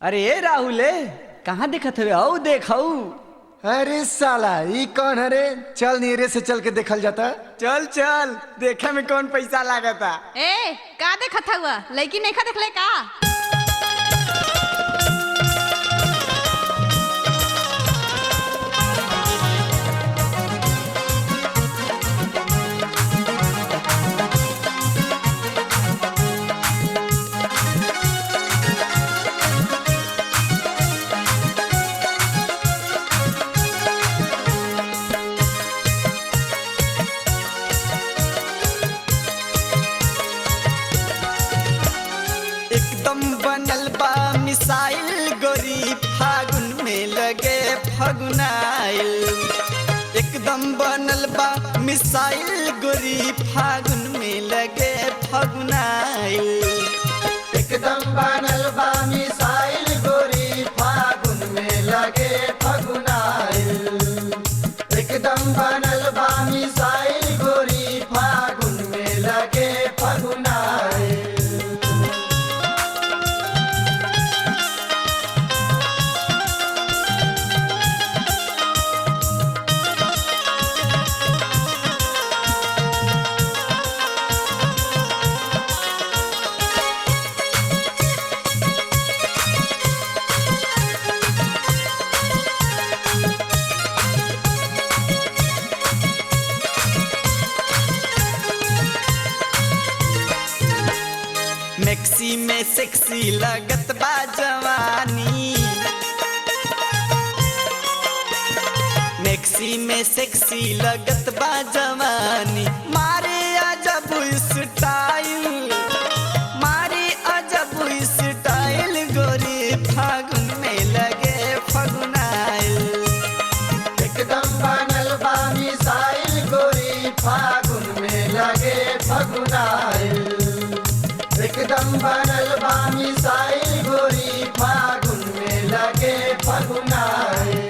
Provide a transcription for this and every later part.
अरे ए राहुल कहाँ देखत हवे? आओ देखऊ। अरे साला ई कौन है रे? चल नीरे से चल के देखल जाता। चल चल देखे में कौन पैसा लागता। ए का देखत हुआ? लड़की नहीं खा देखले का? एकदम बनल बा मिसाइल गोरी फागुन में लगे फगुनाइल। एकदम बनल बा मिसाइल गोरी फागुन में लगे फगुनाइल। एकदम बनल बा मिसाइल गोरी फागुन में लगे फगुनाइल। एकदम बनल बा मिसाइल गोरी फागुन में लगे फगुनाइल। मैक्सी में सेक्सी लगत बा जवानी। मैक्सी में सेक्सी लगत बा जवानी। मारे अजब स्टाइल, मारे अजब स्टाइल गोरी फागुन में लगे फगुनाइल। एकदम बनल बा मिसाइल गोरी फागुन में लगे फगुनाइल। एकदम बनल बा मिसाइल गोरी फागुन में लगे फगुनाइल।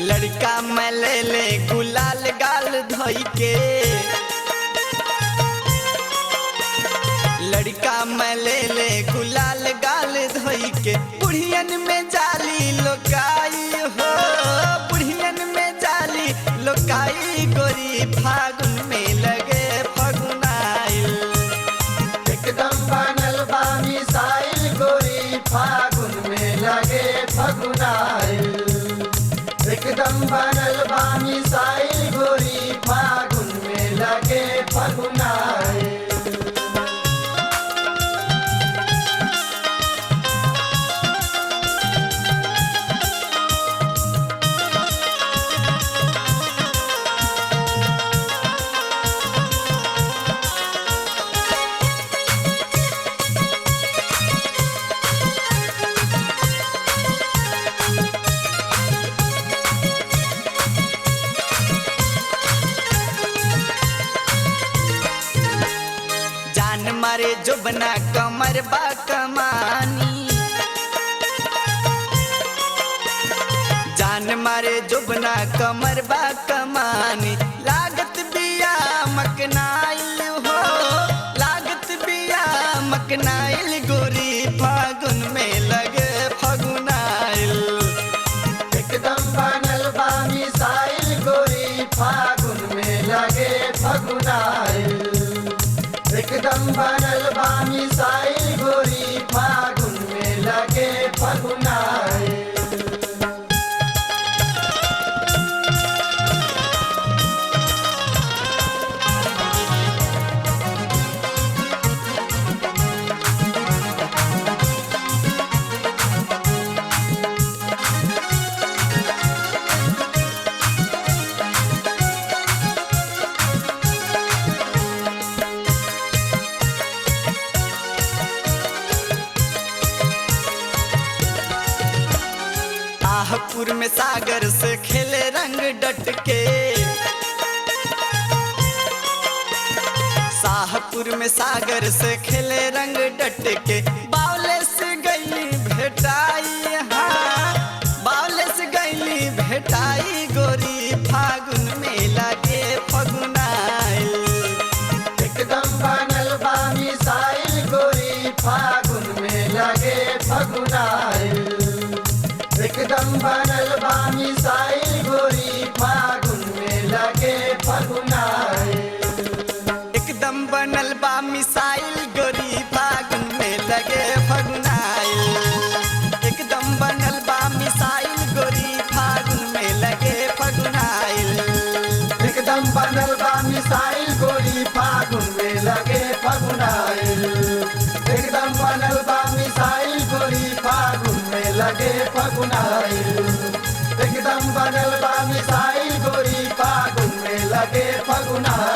लड़का मैं ले ले गुलाल गाल धोई के। लड़का मैं ले ले गुलाल गाल धोई के। बुढ़ियन में जाली लोकाई हो, बुढ़ियन में जाली लोकाई गोरी फागुन में लगे फगुनाइल। एकदम बनल बा मिसाइल गोरी फागुन में लगे फगुनाइल। एकदम बनल बा मिसाइल गोरी फागुन में लगे फगुनाइल। जान मारे जो बना कमर बा कमानी। जान मारे जो बना कमर बा कमानी। लागत बिया मकनाइल हो, लागत बिया मकनाइल गोरी फागुन में लगे फगुनाइल। एकदम बनल बा मिसाइल गोरी फागुन में लगे फगुनाइल। एकदम बनल बा मिसाइल गोरी फागुन में लगे फगुनाइल। शाहपुर में सागर से खेले रंग डट के, शाहपुर में सागर से खेले रंग डट के, बावले से गई भेटाई, हाँ बावले से गई भेटाई गोरी फागुन में लागे फगुनाइल। एकदम बनल बा मिसाइल गोरी फागुन में लगे फगुनाइल। एकदम बनल बा मिसाइल गोरी फागुन में लगे फगुनाइल। एकदम बनल बा मिसाइल गोरी फागुन में लगे फगुनाइल। एकदम बनल बा मिसाइल गोरी फागुन में लगे फगुनाइल। एकदम बनल बा मिसाइल गोरी फागुन में लगे फगुनाइल। एकदम बनल बा मिसाइल गोरी फागुन में लगे फगुनाइल। एकदम बनल बा मिसाइल गोरी फागुन में लगे फगुनाइल।